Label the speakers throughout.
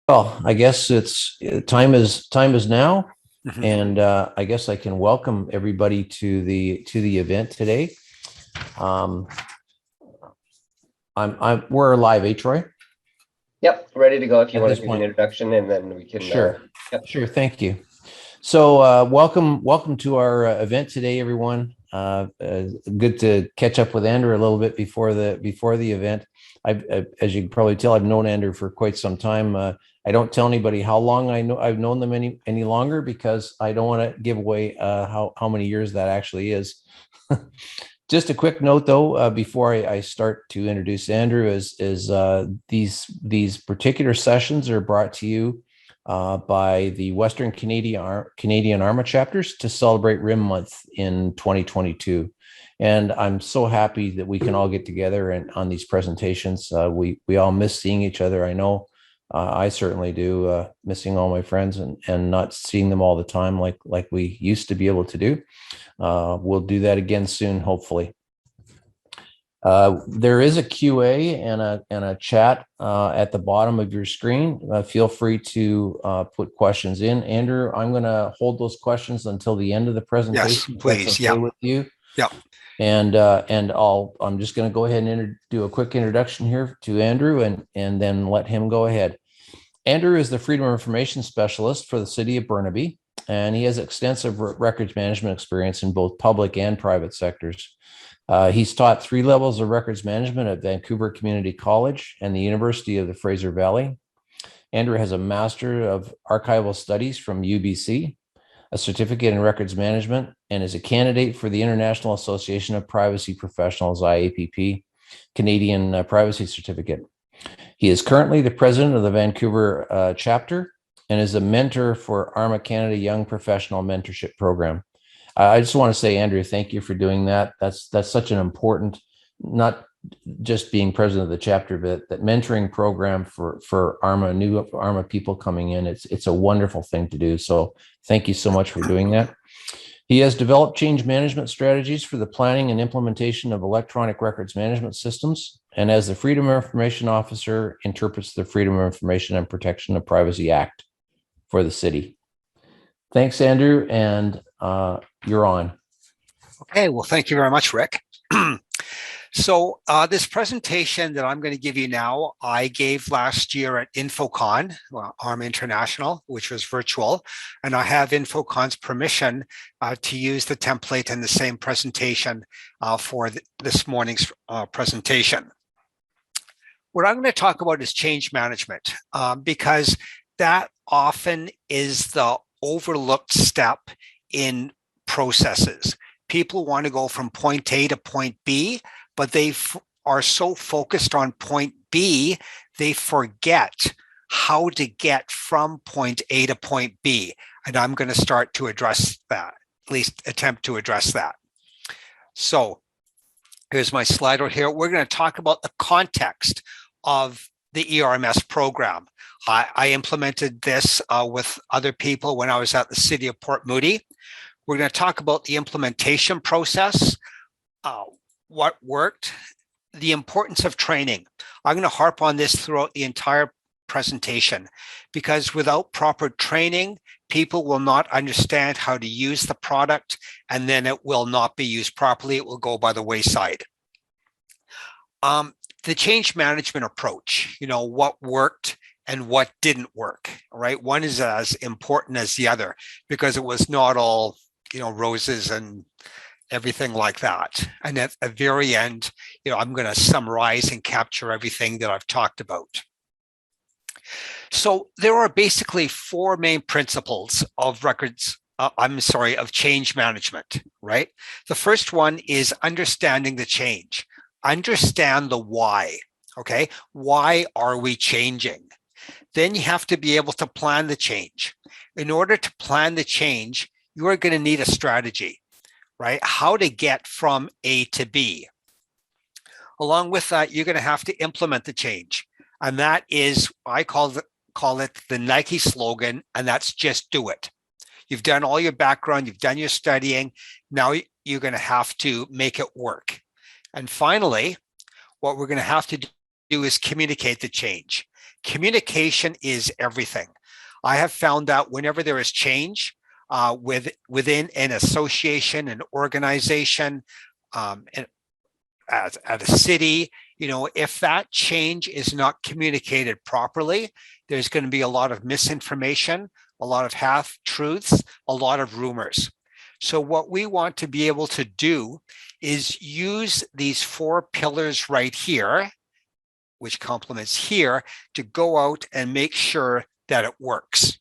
Speaker 1: Well, I guess it's time is now,
Speaker 2: Mhm.
Speaker 1: and I guess I can welcome everybody to the event today. Um, I'm we're live, Troy?
Speaker 2: Yep, ready to go if you
Speaker 1: At
Speaker 2: want
Speaker 1: this
Speaker 2: to do the
Speaker 1: point.
Speaker 2: introduction and then we can,
Speaker 1: Sure,
Speaker 2: yep.
Speaker 1: sure. Thank you. So, welcome to our event today, everyone. Good to catch up with Andrew a little bit before the event. As you can probably tell, I've known Andrew for quite some time. I don't tell anybody how long I've known them any longer because I don't want to give away how many years that actually is. Just a quick note, though, before I start to introduce Andrew, is these particular sessions are brought to you by the Western Canadian ARMA chapters to celebrate RIM Month in 2022. And I'm so happy that we can all get together and on these presentations. We all miss seeing each other. I know I certainly do, missing all my friends and not seeing them all the time like we used to be able to do. We'll do that again soon, hopefully. There is a QA and a chat at the bottom of your screen. Feel free to put questions in. Andrew, I'm going to hold those questions until the end of the
Speaker 2: Yes,
Speaker 1: presentation, if that's
Speaker 2: please.
Speaker 1: okay
Speaker 2: Yeah,
Speaker 1: with you.
Speaker 2: yeah.
Speaker 1: And I'm just going to go ahead and do a quick introduction here to Andrew and then let him go ahead. Andrew is the Freedom of Information Specialist for the City of Burnaby, and he has extensive records management experience in both public and private sectors. He's taught 3 levels of records management at Vancouver Community College and the University of the Fraser Valley. Andrew has a Master of Archival Studies from UBC, a certificate in records management, and is a candidate for the International Association of Privacy Professionals, IAPP, Canadian Privacy Certificate. He is currently the president of the Vancouver chapter and is a mentor for ARMA Canada Young Professional Mentorship Program. I just want to say, Andrew, thank you for doing that. That's such an important, not just being president of the chapter, but that mentoring program for ARMA, new ARMA people coming in. It's a wonderful thing to do. So thank you so much for doing that. He has developed change management strategies for the planning and implementation of electronic records management systems, and as the Freedom of Information Officer, interprets the Freedom of Information and Protection of Privacy Act for the city. Thanks, Andrew, and you're on.
Speaker 2: Okay, well, thank you very much, Rick. So this presentation that I'm going to give you now, I gave last year at InfoCon, ARMA International, which was virtual, and I have InfoCon's permission to use the template in the same presentation for this morning's presentation. What I'm going to talk about is change management, because that often is the overlooked step in processes. People want to go from point A to point B, but they are so focused on point B, they forget how to get from point A to point B. And I'm going to start to address that, at least attempt to address that. So here's my slide right here. We're going to talk about the context of the ERMS program. I implemented this with other people when I was at the City of Port Moody. We're going to talk about the implementation process, what worked, the importance of training. I'm going to harp on this throughout the entire presentation because without proper training, people will not understand how to use the product, and then it will not be used properly. It will go by the wayside. The change management approach, what worked and what didn't work, right? One is as important as the other because it was not all, roses and everything like that. And at the very end, I'm going to summarize and capture everything that I've talked about. So there are basically 4 main principles of of change management, right? The first one is understanding the change. Understand the why, okay? Why are we changing? Then you have to be able to plan the change. In order to plan the change, you are going to need a strategy, right? How to get from A to B. Along with that, you're going to have to implement the change. And that is, I call it the Nike slogan, and that's just do it. You've done all your background, you've done your studying. Now you're going to have to make it work. And finally, what we're going to have to do is communicate the change. communication is everything. I have found that whenever there is change within an association, an organization, and at a city, if that change is not communicated properly, there's going to be a lot of misinformation, a lot of half truths, a lot of rumors. So what we want to be able to do is use these 4 pillars right here, which complements here, to go out and make sure that it works.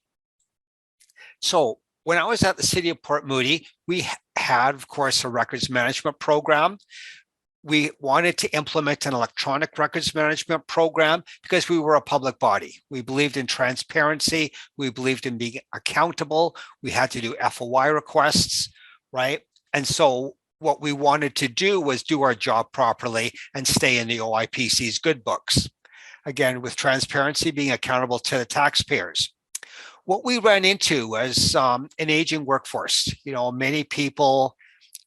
Speaker 2: So when I was at the City of Port Moody, we had, of course, a records management program. We wanted to implement an electronic records management program because we were a public body. We believed in transparency. We believed in being accountable. We had to do FOI requests, right? And so what we wanted to do was do our job properly and stay in the OIPC's good books. Again, with transparency, being accountable to the taxpayers. What we ran into was an aging workforce. Many people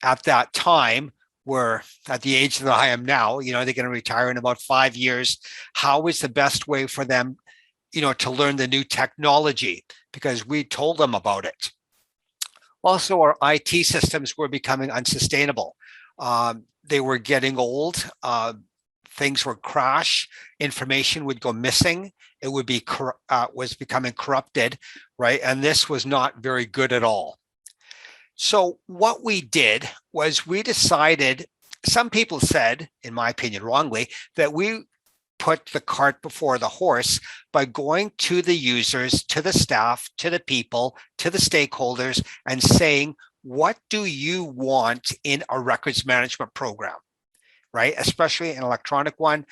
Speaker 2: at that time were at the age that I am now. They're going to retire in about 5 years. How is the best way for them, to learn the new technology? Because we told them about it. Also, our IT systems were becoming unsustainable. They were getting old. Things would crash. Information would go missing. It would be was becoming corrupted, right? And this was not very good at all. So what we did was we decided, some people said, in my opinion wrongly, that we put the cart before the horse by going to the users, to the staff, to the people, to the stakeholders, and saying, what do you want in a records management program, right? Especially an electronic one.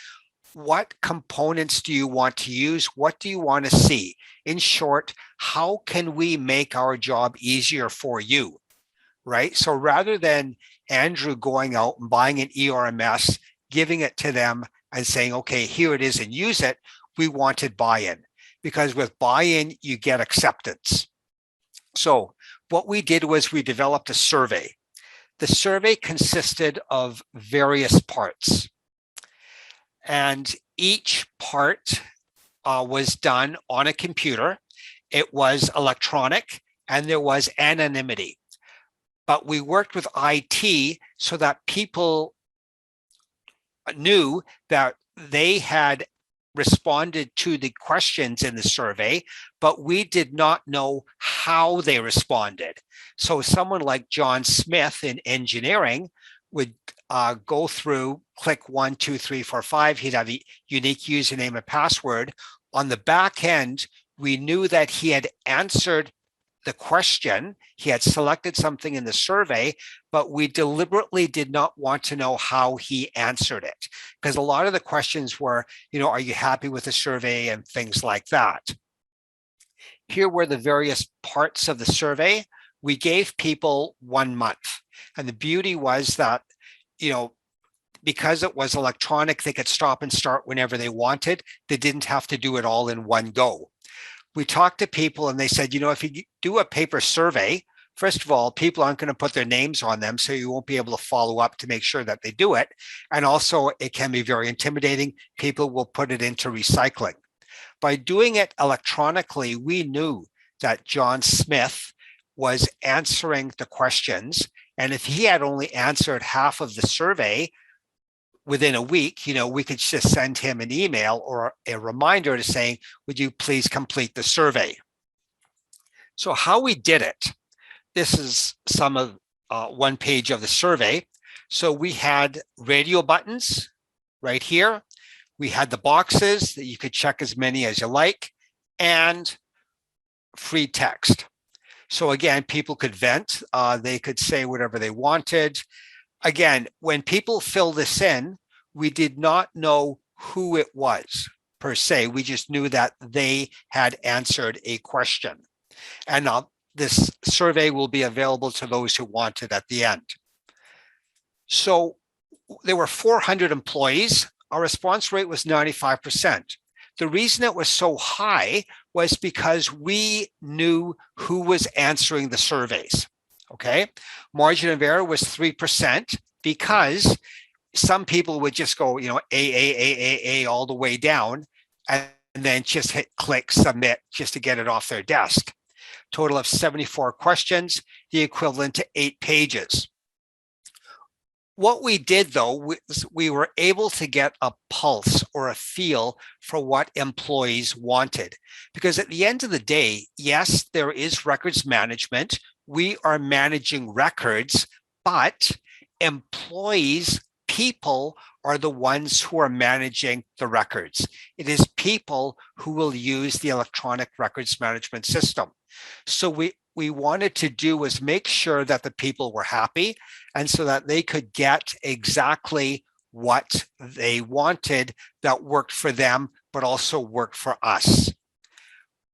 Speaker 2: What components do you want to use? What do you want to see? In short, how can we make our job easier for you? Right? So rather than Andrew going out and buying an ERMS, giving it to them and saying, okay, here it is and use it, we wanted buy-in, because with buy-in, you get acceptance. So what we did was we developed a survey. The survey consisted of various parts, and each part was done on a computer. It was electronic and there was anonymity. But we worked with IT so that people knew that they had responded to the questions in the survey, but we did not know how they responded. So someone like John Smith in engineering would go through, click 1, 2, 3, 4, 5. He'd have a unique username and password. On the back end, we knew that he had answered the question. He had selected something in the survey, but we deliberately did not want to know how he answered it, because a lot of the questions were, are you happy with the survey and things like that. Here were the various parts of the survey. We gave people 1 month. And the beauty was that, because it was electronic, they could stop and start whenever they wanted. They didn't have to do it all in one go. We talked to people and they said, if you do a paper survey, first of all, people aren't going to put their names on them, so you won't be able to follow up to make sure that they do it. And also, it can be very intimidating. People will put it into recycling. By doing it electronically, we knew that John Smith was answering the questions. And if he had only answered half of the survey within a week, we could just send him an email or a reminder to saying, would you please complete the survey? So how we did it, this is some of one page of the survey. So we had radio buttons right here. We had the boxes that you could check as many as you like, and free text. So again, people could vent. They could say whatever they wanted. Again, when people fill this in, we did not know who it was per se. We just knew that they had answered a question. And this survey will be available to those who want it at the end. So there were 400 employees. Our response rate was 95%. The reason it was so high was because we knew who was answering the surveys. Okay, margin of error was 3% because some people would just go, A all the way down, and and then just hit click submit just to get it off their desk. Total of 74 questions, the equivalent to 8 pages. What we did though, we were able to get a pulse or a feel for what employees wanted. Because at the end of the day, yes, there is records management. We are managing records, but employees, people are the ones who are managing the records. It is people who will use the electronic records management system. So we wanted to do was make sure that the people were happy, and so that they could get exactly what they wanted that worked for them, but also worked for us.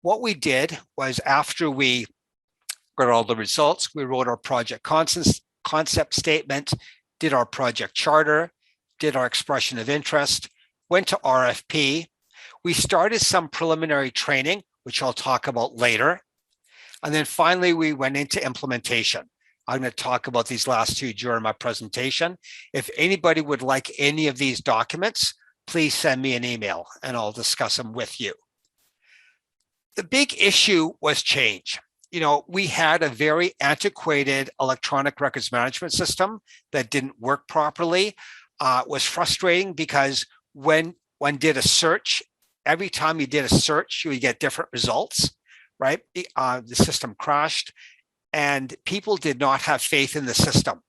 Speaker 2: What we did was, after we got all the results, we wrote our project concept statement, did our project charter, did our expression of interest, went to RFP. We started some preliminary training, which I'll talk about later. And then finally, we went into implementation. I'm going to talk about these last two during my presentation. If anybody would like any of these documents, please send me an email and I'll discuss them with you. The big issue was change. We had a very antiquated electronic records management system that didn't work properly. It was frustrating because when one did a search, every time you did a search, you would get different results. Right? The system crashed and people did not have faith in the system.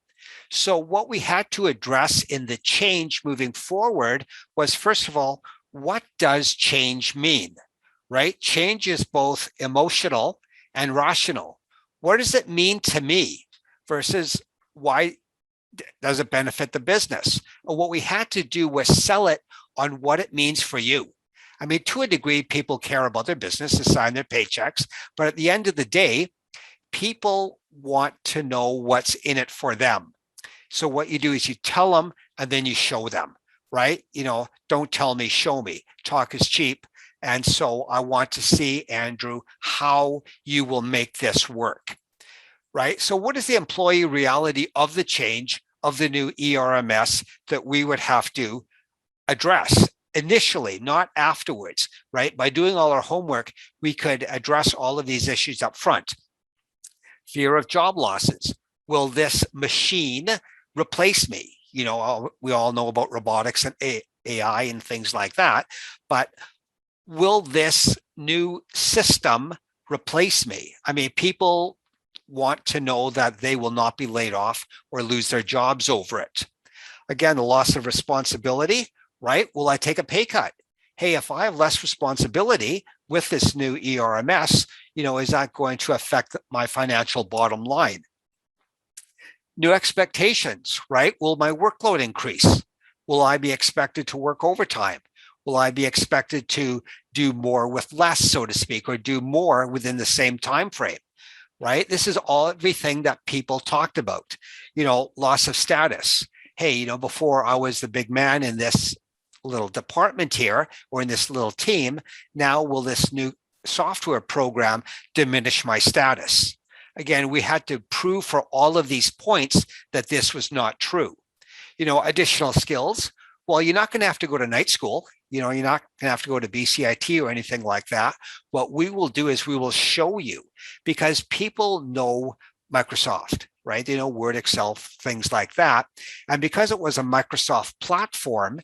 Speaker 2: So what we had to address in the change moving forward was, first of all, what does change mean? Right? Change is both emotional and rational. What does it mean to me versus why does it benefit the business? And what we had to do was sell it on what it means for you. I mean, to a degree, people care about their business, to sign their paychecks, but at the end of the day, people want to know what's in it for them. So what you do is you tell them and then you show them, right? Don't tell me, show me. Talk is cheap. And so I want to see, Andrew, how you will make this work, right? So what is the employee reality of the change of the new ERMS that we would have to address? Initially, not afterwards, right? By doing all our homework, we could address all of these issues up front. Fear of job losses. Will this machine replace me? We all know about robotics and AI and things like that, but will this new system replace me? I mean, people want to know that they will not be laid off or lose their jobs over it. Again, the loss of responsibility. Right? Will I take a pay cut? Hey, if I have less responsibility with this new ERMS, is that going to affect my financial bottom line? New expectations, right? Will my workload increase? Will I be expected to work overtime? Will I be expected to do more with less, so to speak, or do more within the same time frame? Right? This is everything that people talked about. Loss of status. Hey, before I was the big man in this little department here or in this little team, now will this new software program diminish my status? Again, we had to prove for all of these points that this was not true. Additional skills. Well, you're not going to have to go to night school. You're not going to have to go to BCIT or anything like that. What we will do is we will show you, because people know Microsoft, right? They know Word, Excel, things like that. And because it was a Microsoft platform,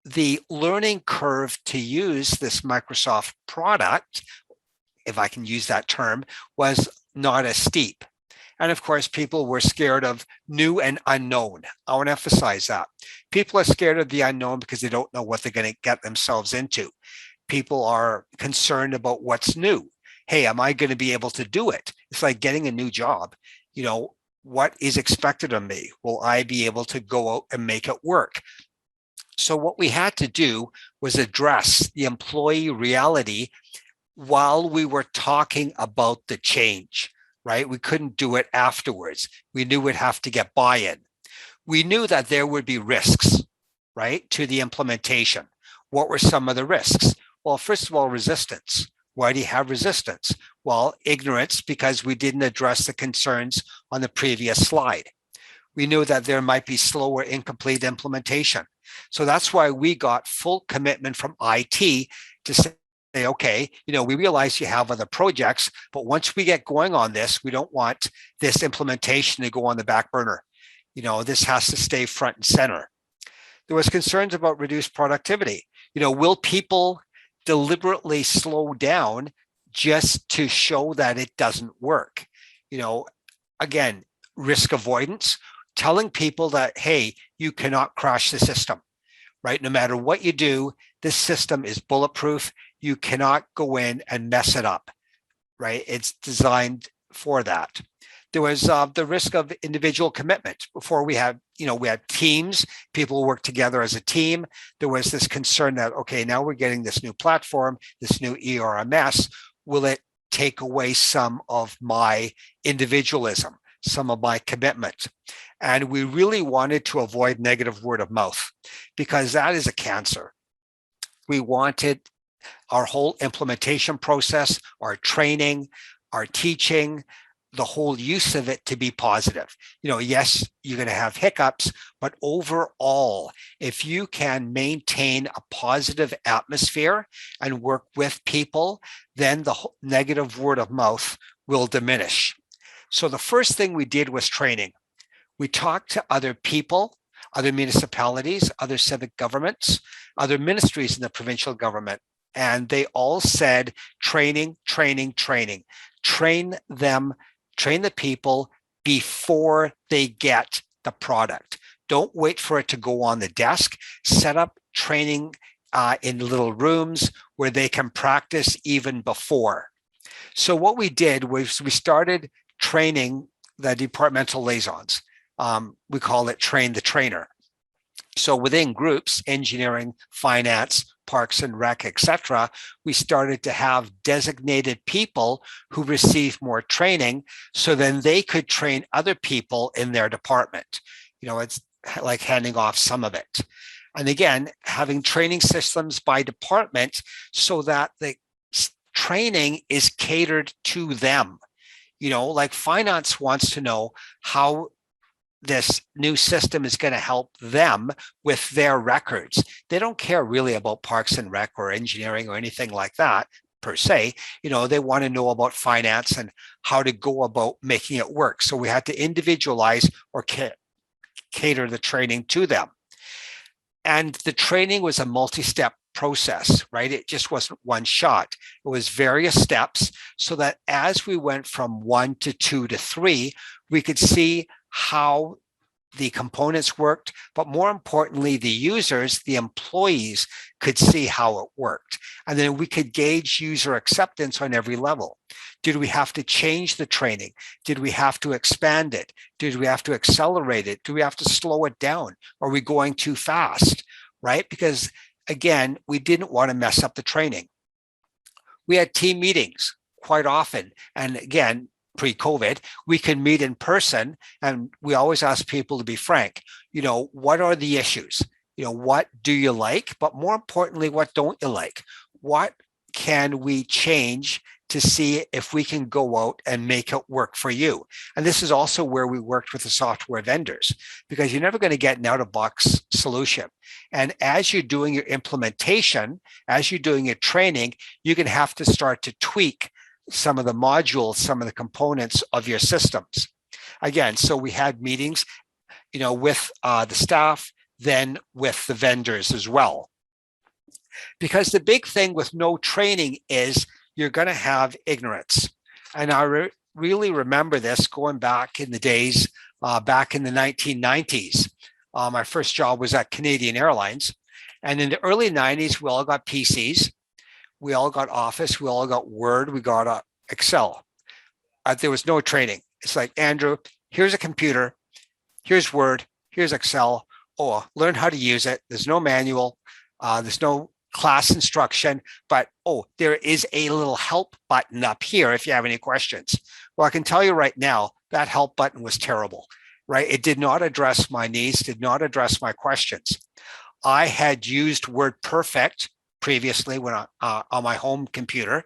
Speaker 2: the learning curve to use this Microsoft product, if I can use that term, was not as steep. And of course, people were scared of new and unknown. I want to emphasize that. People are scared of the unknown because they don't know what they're going to get themselves into. People are concerned about what's new. Hey, am I going to be able to do it? It's like getting a new job. What is expected of me? Will I be able to go out and make it work? So what we had to do was address the employee reality while we were talking about the change, right? We couldn't do it afterwards. We knew we'd have to get buy-in. We knew that there would be risks, right, to the implementation. What were some of the risks? Well, first of all, resistance. Why do you have resistance? Well, ignorance, because we didn't address the concerns on the previous slide. We knew that there might be slow or incomplete implementation. So that's why we got full commitment from IT to say, say, okay, we realize you have other projects, but once we get going on this, we don't want this implementation to go on the back burner. This has to stay front and center. There was concerns about reduced productivity. Will people deliberately slow down just to show that it doesn't work? Again, risk avoidance, telling people that, hey, you cannot crash the system, right? No matter what you do, this system is bulletproof. You cannot go in and mess it up, right? It's designed for that. There was the risk of individual commitment. Before we had teams, people work together as a team. There was this concern that, okay, now we're getting this new platform, this new ERMS. Will it take away some of my individualism, some of my commitment? And we really wanted to avoid negative word of mouth, because that is a cancer. We wanted our whole implementation process, our training, our teaching, the whole use of it to be positive. Yes, you're going to have hiccups, but overall, if you can maintain a positive atmosphere and work with people, then the negative word of mouth will diminish. So the first thing we did was training. We talked to other people, other municipalities, other civic governments, other ministries in the provincial government, and they all said training, training, training. Train them, train the people before they get the product. Don't wait for it to go on the desk. Set up training in little rooms where they can practice even before. So what we did was we started training the departmental liaisons. We call it train the trainer. So within groups, engineering, finance, parks and rec, etc., we started to have designated people who received more training, so then they could train other people in their department. It's like handing off some of it. And again, having training systems by department so that the training is catered to them. Like finance wants to know how this new system is going to help them with their records. They don't care really about parks and rec or engineering or anything like that per se. They want to know about finance and how to go about making it work. So we had to individualize or cater the training to them. And the training was a multi-step process, right? It just wasn't one shot. It was various steps, so that as we went from 1 to 2 to 3, we could see how the components worked, but more importantly, the users, the employees, could see how it worked. And then we could gauge user acceptance on every level. Did we have to change the training? Did we have to expand it? Did we have to accelerate it? Do we have to slow it down? Are we going too fast, right? Because again, we didn't want to mess up the training. We had team meetings quite often. And again, pre-COVID, we can meet in person, and we always ask people to be frank. What are the issues? What do you like? But more importantly, what don't you like? What can we change to see if we can go out and make it work for you? And this is also where we worked with the software vendors, because you're never going to get an out-of-box solution. And as you're doing your implementation, as you're doing your training, you're going to have to start to tweak some of the modules, some of the components of your systems. Again, so we had meetings, with the staff, then with the vendors as well. Because the big thing with no training is you're going to have ignorance. And I really remember this going back in the days, back in the 1990s. My first job was at Canadian Airlines. And in the early 90s, we all got PCs. We all got Office, we all got Word, we got Excel. There was no training. It's like, Andrew, here's a computer, here's Word, here's Excel. Oh, learn how to use it. There's no manual, there's no class instruction, but there is a little help button up here if you have any questions. Well, I can tell you right now, that help button was terrible, right? It did not address my needs, did not address my questions. I had used WordPerfect previously when on my home computer,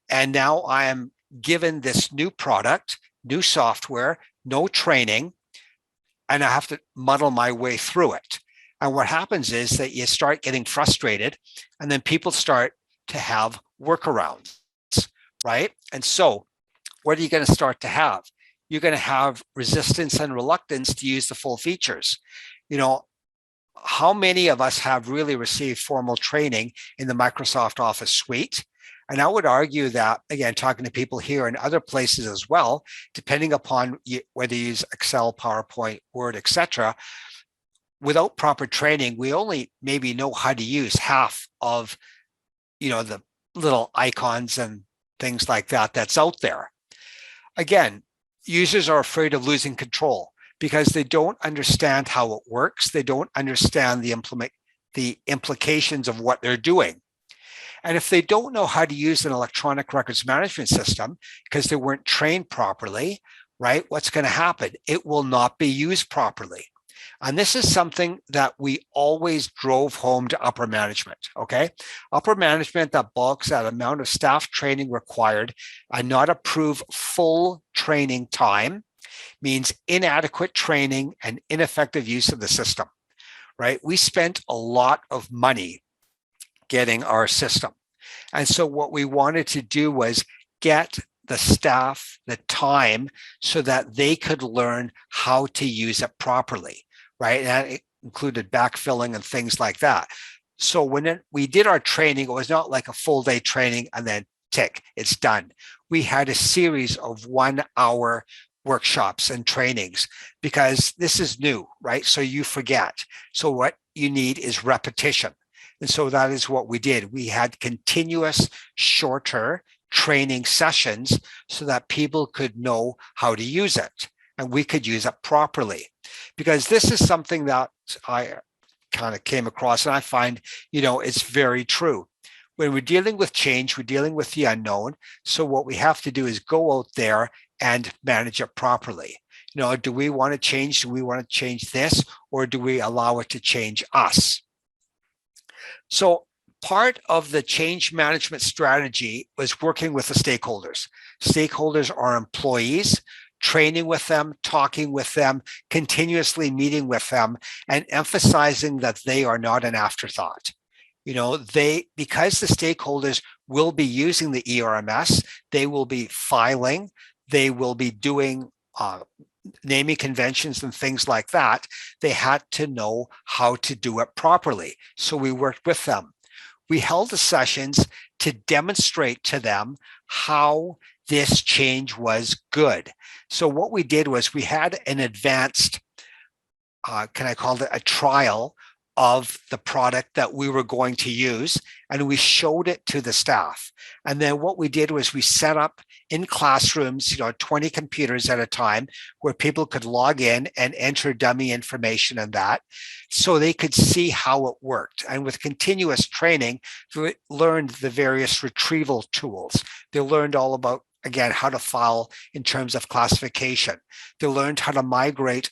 Speaker 2: and now I am given this new product, new software, no training, and I have to muddle my way through it. And what happens is that you start getting frustrated, and then people start to have workarounds, right? And so what are you going to start to have? You're going to have resistance and reluctance to use the full features. You know, how many of us have really received formal training in the Microsoft Office suite? And I would argue that, again, talking to people here and other places as well, depending upon whether you use Excel, PowerPoint, Word, etc., without proper training, we only maybe know how to use half of, the little icons and things like that that's out there. Again, users are afraid of losing control because they don't understand how it works. They don't understand the implications of what they're doing. And if they don't know how to use an electronic records management system because they weren't trained properly, right, what's going to happen? It will not be used properly. And this is something that we always drove home to upper management, okay? Upper management that balks at amount of staff training required and not approve full training time means inadequate training and ineffective use of the system, right? We spent a lot of money getting our system. And so what we wanted to do was get the staff the time so that they could learn how to use it properly, right? And that included backfilling and things like that. So when we did our training, it was not like a full day training and then tick, it's done. We had a series of 1 hour workshops and trainings because this is new, right? So you forget. So what you need is repetition. And so that is what we did. We had continuous shorter training sessions so that people could know how to use it and we could use it properly. Because this is something that I kind of came across and I find, it's very true. When we're dealing with change, we're dealing with the unknown. So what we have to do is go out there and manage it properly. Do we want to change? Do we want to change this? Or do we allow it to change us? So part of the change management strategy was working with the stakeholders. Stakeholders are employees, training with them, talking with them, continuously meeting with them, and emphasizing that they are not an afterthought. Because the stakeholders will be using the ERMS, they will be filing, they will be doing naming conventions and things like that. They had to know how to do it properly. So we worked with them. We held the sessions to demonstrate to them how this change was good. So what we did was we had an advanced, can I call it a trial of the product that we were going to use, and we showed it to the staff. And then what we did was we set up in classrooms, 20 computers at a time where people could log in and enter dummy information and that, so they could see how it worked. And with continuous training, they learned the various retrieval tools. They learned all about, again, how to file in terms of classification. They learned how to migrate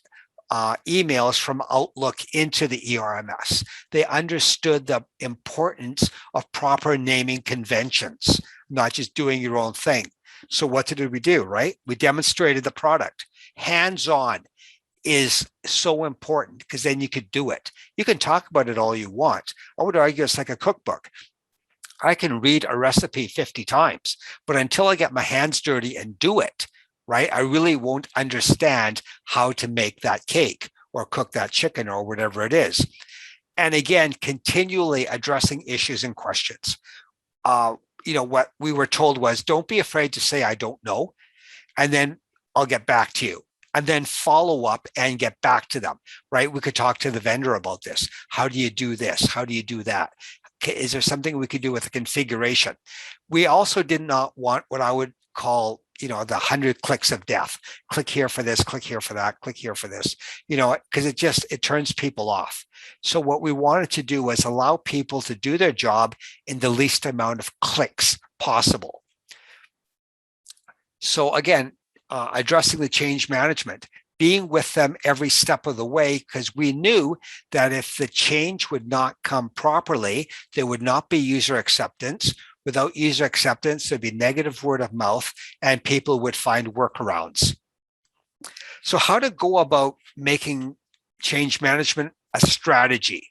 Speaker 2: emails from Outlook into the ERMS. They understood the importance of proper naming conventions, not just doing your own thing. So what did we do, right? We demonstrated the product. Hands-on is so important because then you could do it. You can talk about it all you want. I would argue it's like a cookbook. I can read a recipe 50 times, but until I get my hands dirty and do it, right, I really won't understand how to make that cake or cook that chicken or whatever it is. And again, continually addressing issues and questions. What we were told was, don't be afraid to say, I don't know, and then I'll get back to you. And then follow up and get back to them, right? We could talk to the vendor about this. How do you do this? How do you do that? Is there something we could do with the configuration? We also did not want what I would call, the 100 clicks of death. Click here for this, click here for that, click here for this, because it turns people off. So what we wanted to do was allow people to do their job in the least amount of clicks possible. So again, addressing the change management, being with them every step of the way, because we knew that if the change would not come properly, there would not be user acceptance. Without user acceptance, there'd be negative word of mouth and people would find workarounds. So how to go about making change management a strategy?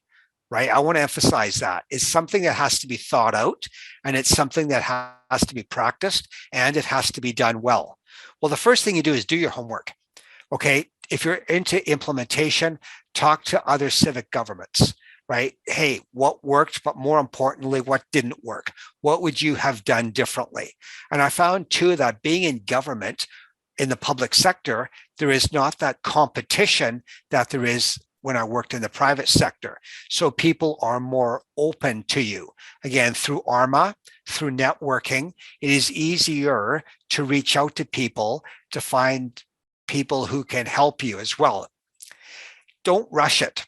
Speaker 2: right? I want to emphasize that. It's something that has to be thought out, and it's something that has to be practiced, and it has to be done well. Well, the first thing you do is do your homework. Okay, if you're into implementation, talk to other civic governments, right? Hey, what worked, but more importantly, what didn't work? What would you have done differently? And I found too that being in government, in the public sector, there is not that competition that there is when I worked in the private sector. So people are more open to you. Again, through ARMA, through networking, it is easier to reach out to people, to find people who can help you as well. Don't rush it.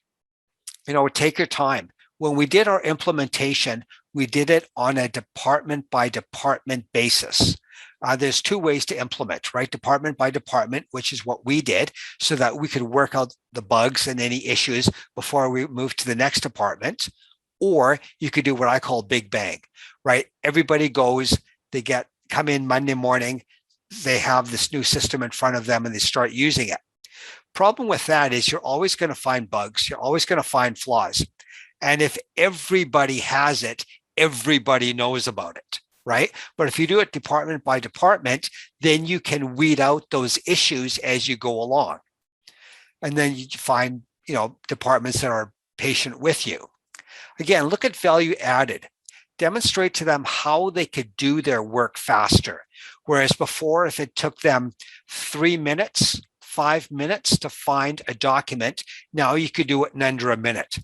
Speaker 2: Take your time. When we did our implementation, we did it on a department by department basis. There's two ways to implement, right? Department by department, which is what we did, so that we could work out the bugs and any issues before we move to the next department. Or you could do what I call big bang, right? Everybody goes, they come in Monday morning, they have this new system in front of them and they start using it. Problem with that is you're always going to find bugs. You're always going to find flaws. And if everybody has it, everybody knows about it, right? But if you do it department by department, then you can weed out those issues as you go along. And then you find, departments that are patient with you. Again, look at value added. Demonstrate to them how they could do their work faster. Whereas before, if it took them 3 minutes, 5 minutes to find a document, now you could do it in under a minute.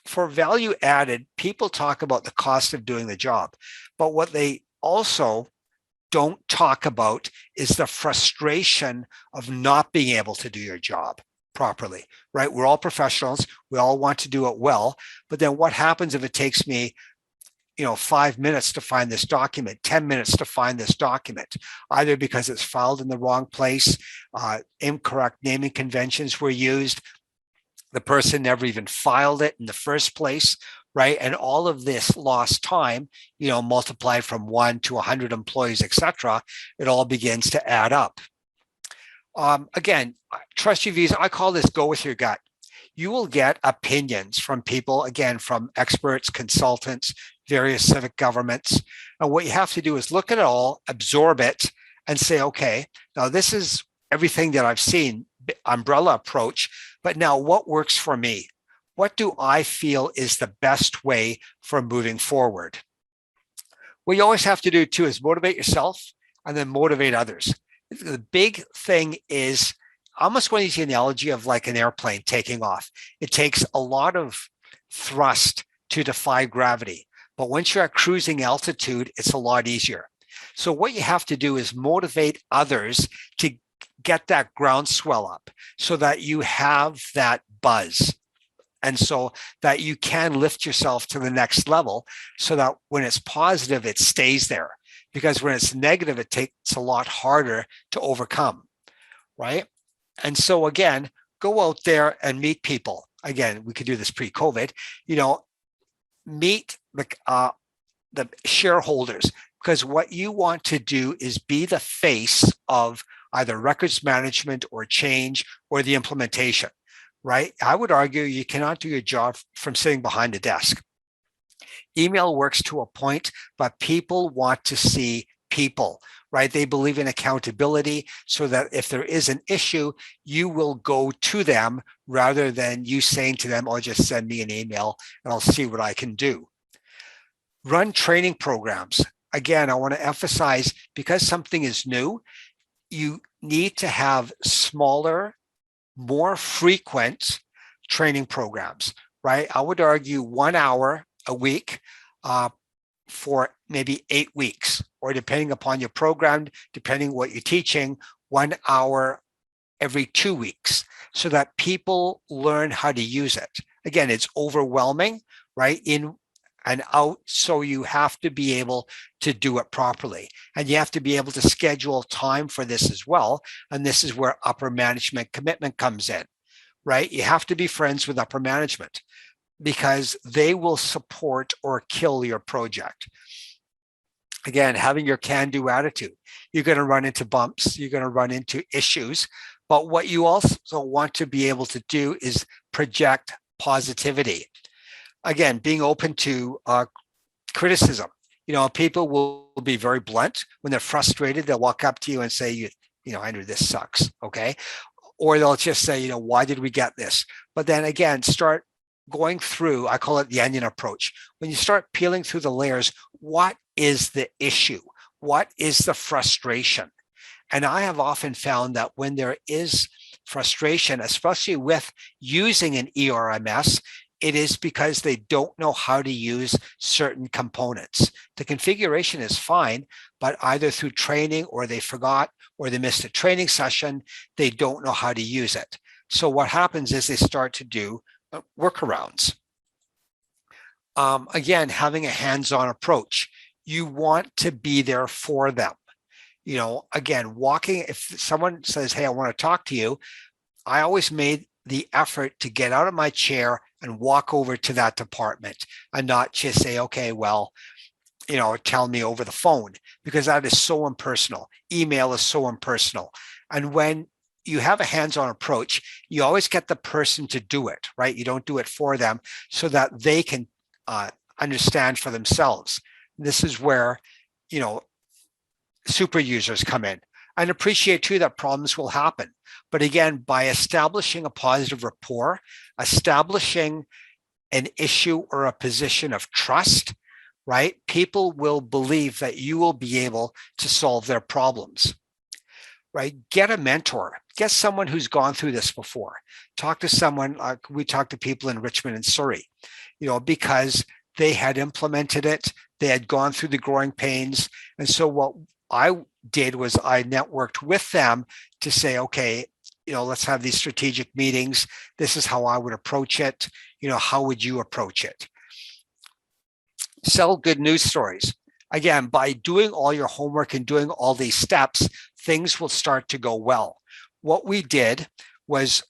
Speaker 2: For value added, people talk about the cost of doing the job, but what they also don't talk about is the frustration of not being able to do your job properly, right? We're all professionals. We all want to do it well, but then what happens if it takes me 5 minutes to find this document, 10 minutes to find this document, either because it's filed in the wrong place, incorrect naming conventions were used, the person never even filed it in the first place, right? And all of this lost time, multiplied from 1 to 100 employees, etc., it all begins to add up. Again, trust your visa. I call this go with your gut. You will get opinions from people, again, from experts, consultants, various civic governments. And what you have to do is look at it all, absorb it, and say, okay, now this is everything that I've seen, umbrella approach, but now what works for me? What do I feel is the best way for moving forward? What you always have to do too is motivate yourself and then motivate others. The big thing is, I almost want to use the analogy of like an airplane taking off. It takes a lot of thrust to defy gravity. But once you're at cruising altitude, it's a lot easier. So what you have to do is motivate others to get that groundswell up so that you have that buzz. And so that you can lift yourself to the next level so that when it's positive, it stays there. Because when it's negative, it takes a lot harder to overcome, right? And so again, go out there and meet people. Again, we could do this pre-COVID, meet the shareholders, because what you want to do is be the face of either records management or change or the implementation, right? I would argue you cannot do your job from sitting behind a desk. Email works to a point, but people want to see people, right? They believe in accountability so that if there is an issue, you will go to them rather than you saying to them, oh, just send me an email and I'll see what I can do. Run training programs. Again, I want to emphasize, because something is new, you need to have smaller, more frequent training programs, right? I would argue 1 hour a week for maybe 8 weeks, or depending upon your program, depending what you're teaching, 1 hour every 2 weeks, so that people learn how to use it. Again, it's overwhelming, right? In and out, so you have to be able to do it properly. And you have to be able to schedule time for this as well. And this is where upper management commitment comes in, right? You have to be friends with upper management because they will support or kill your project. Again, having your can-do attitude. You're going to run into bumps. You're going to run into issues. But what you also want to be able to do is project positivity. Again, being open to criticism. People will be very blunt when they're frustrated. They'll walk up to you and say, Andrew, this sucks. Okay. Or they'll just say, why did we get this? But then again, start going through, I call it the onion approach. When you start peeling through the layers, what is the issue? What is the frustration? And I have often found that when there is frustration, especially with using an ERMS, it is because they don't know how to use certain components. The configuration is fine, but either through training or they forgot or they missed a training session, they don't know how to use it. So what happens is they start to do workarounds. Again, having a hands-on approach. You want to be there for them. Again, walking, if someone says, hey, I want to talk to you, I always made the effort to get out of my chair and walk over to that department and not just say, okay, well, tell me over the phone, because that is so impersonal. Email is so impersonal. And when you have a hands-on approach, you always get the person to do it, right? You don't do it for them so that they can understand for themselves. This is where, super users come in. And appreciate too that problems will happen. But again, by establishing a positive rapport, establishing an issue or a position of trust, right? People will believe that you will be able to solve their problems, right? Get a mentor, get someone who's gone through this before. Talk to someone, like we talk to people in Richmond and Surrey, because they had implemented it, they had gone through the growing pains. And so what I did was I networked with them to say, okay, let's have these strategic meetings. This is how I would approach it. How would you approach it? Sell good news stories. Again, by doing all your homework and doing all these steps, things will start to go well. What we did was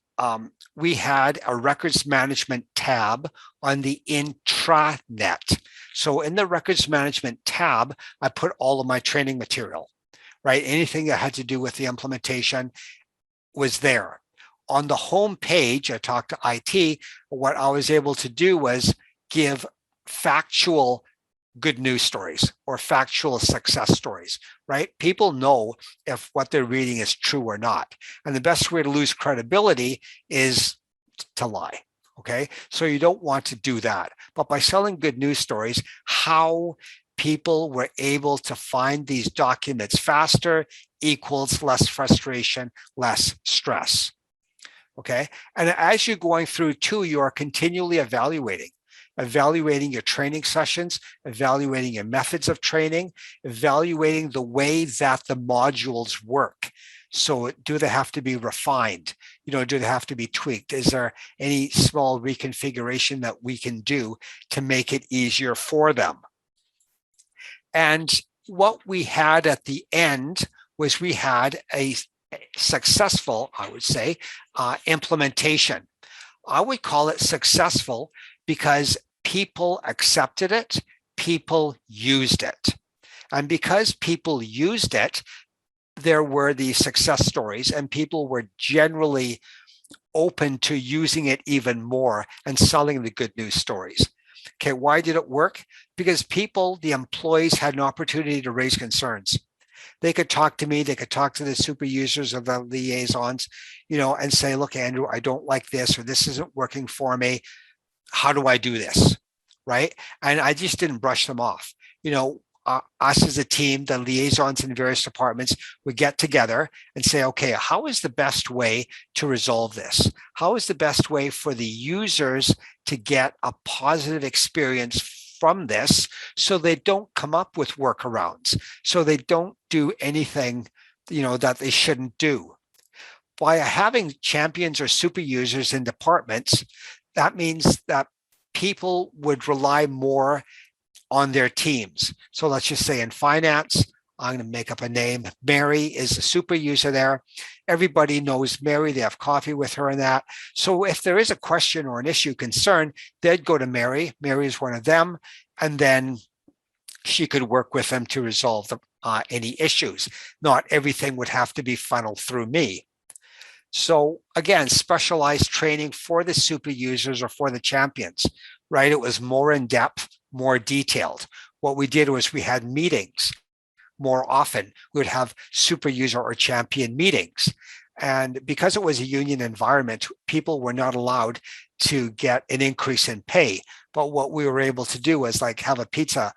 Speaker 2: we had a records management tab on the intranet. So in the records management tab, I put all of my training material, right? Anything that had to do with the implementation was there. On the home page, I talked to IT. What I was able to do was give factual good news stories or factual success stories, right? People know if what they're reading is true or not. And the best way to lose credibility is to lie. Okay. So you don't want to do that. But by selling good news stories, how people were able to find these documents faster equals less frustration, less stress. Okay. And as you're going through too, you are continually evaluating your training sessions, evaluating your methods of training, evaluating the way that the modules work. So do they have to be refined? Do they have to be tweaked? Is there any small reconfiguration that we can do to make it easier for them? And what we had at the end was we had a successful, I would say, implementation. I would call it successful because people accepted it, people used it. And because people used it, there were the success stories and people were generally open to using it even more and selling the good news stories. Okay, why did it work? Because people, the employees, had an opportunity to raise concerns. They could talk to me, they could talk to the super users of the liaisons, and say, look, Andrew, I don't like this, or this isn't working for me. How do I do this? Right? And I just didn't brush them off. Us as a team, the liaisons in various departments would get together and say, okay, how is the best way to resolve this? How is the best way for the users to get a positive experience from this so they don't come up with workarounds, so they don't do anything, that they shouldn't do? By having champions or super users in departments, that means that people would rely more on their teams. So let's just say in finance, I'm going to make up a name. Mary is a super user there. Everybody knows Mary. They have coffee with her and that. So if there is a question or an issue concern, they'd go to Mary. Mary is one of them. And then she could work with them to resolve any issues. Not everything would have to be funneled through me. So again, specialized training for the super users or for the champions, right? It was more in depth, more detailed. What we did was we had meetings more often. We would have super user or champion meetings. And because it was a union environment, people were not allowed to get an increase in pay. But what we were able to do was like have a pizza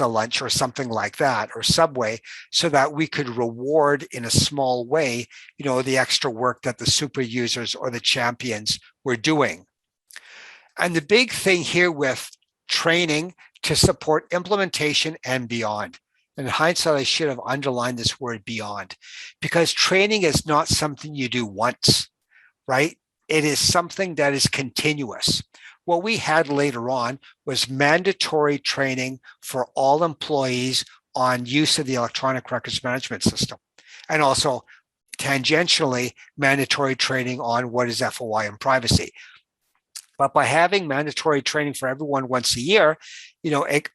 Speaker 2: lunch or something like that, or Subway, so that we could reward in a small way, the extra work that the super users or the champions were doing. And the big thing here with training to support implementation and beyond. In hindsight, I should have underlined this word beyond, because training is not something you do once, right? It is something that is continuous. What we had later on was mandatory training for all employees on use of the electronic records management system, and also tangentially mandatory training on what is FOI and privacy. But by having mandatory training for everyone once a year, it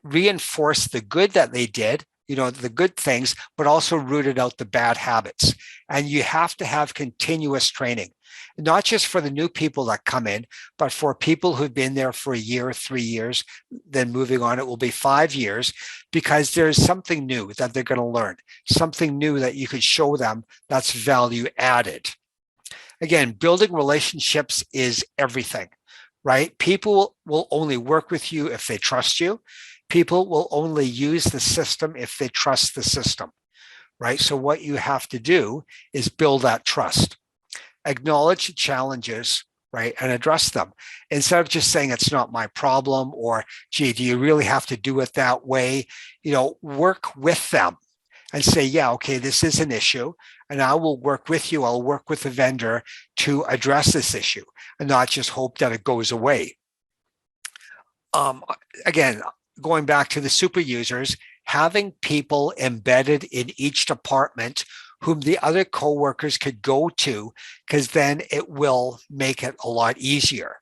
Speaker 2: reinforced the good that they did, the good things, but also rooted out the bad habits. And you have to have continuous training, not just for the new people that come in, but for people who've been there for a year, 3 years, then moving on, it will be 5 years, because there's something new that they're going to learn, something new that you could show them that's value added. Again, building relationships is everything, right? People will only work with you if they trust you. People will only use the system if they trust the system, right? So what you have to do is build that trust, acknowledge the challenges, right? And address them instead of just saying it's not my problem, or, gee, do you really have to do it that way? Work with them and say, yeah, okay, this is an issue, and I will work with you. I'll work with the vendor to address this issue and not just hope that it goes away. Again, going back to the super users, having people embedded in each department whom the other coworkers could go to, because then it will make it a lot easier.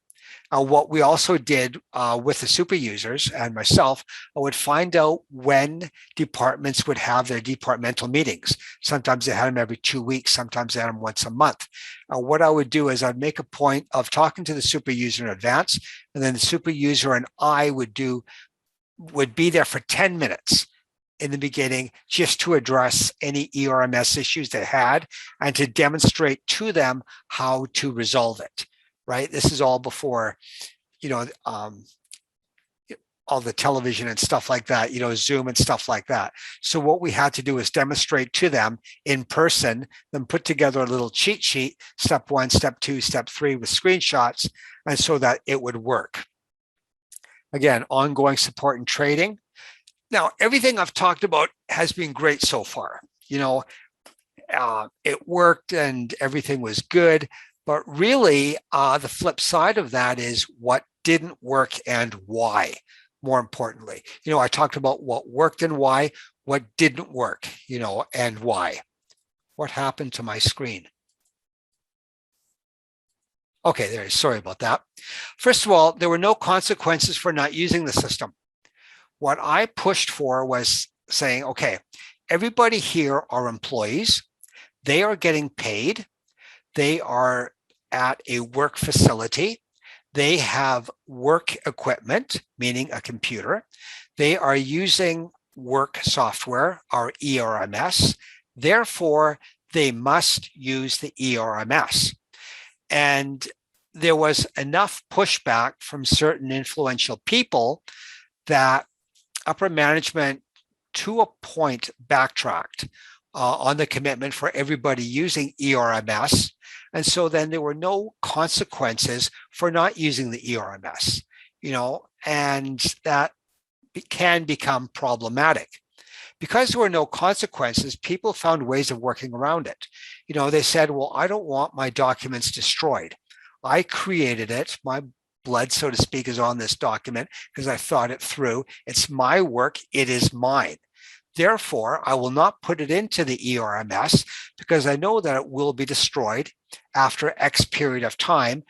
Speaker 2: What we also did with the super users and myself, I would find out when departments would have their departmental meetings. Sometimes they had them every 2 weeks, sometimes they had them once a month. What I would do is I'd make a point of talking to the super user in advance, and then the super user and I would be there for 10 minutes in the beginning, just to address any ERMS issues they had and to demonstrate to them how to resolve it, right? This is all before, all the television and stuff like that, Zoom and stuff like that. So what we had to do is demonstrate to them in person, then put together a little cheat sheet, step 1, step 2, step 3 with screenshots, and so that it would work. Again, ongoing support and trading. Now, everything I've talked about has been great so far. It worked and everything was good, but really the flip side of that is what didn't work and why, more importantly. I talked about what worked and why, what didn't work, and why. What happened to my screen? Okay, there. Sorry about that. First of all, there were no consequences for not using the system. What I pushed for was saying, okay, everybody here are employees. They are getting paid. They are at a work facility. They have work equipment, meaning a computer. They are using work software, our ERMS. Therefore, they must use the ERMS. And there was enough pushback from certain influential people that upper management, to a point, backtracked on the commitment for everybody using ERMS. And so then there were no consequences for not using the ERMS, and that can become problematic. Because there were no consequences, people found ways of working around it. They said, well, I don't want my documents destroyed. I created it. My blood, so to speak, is on this document because I thought it through. It's my work. It is mine. Therefore, I will not put it into the ERMS because I know that it will be destroyed after X period of time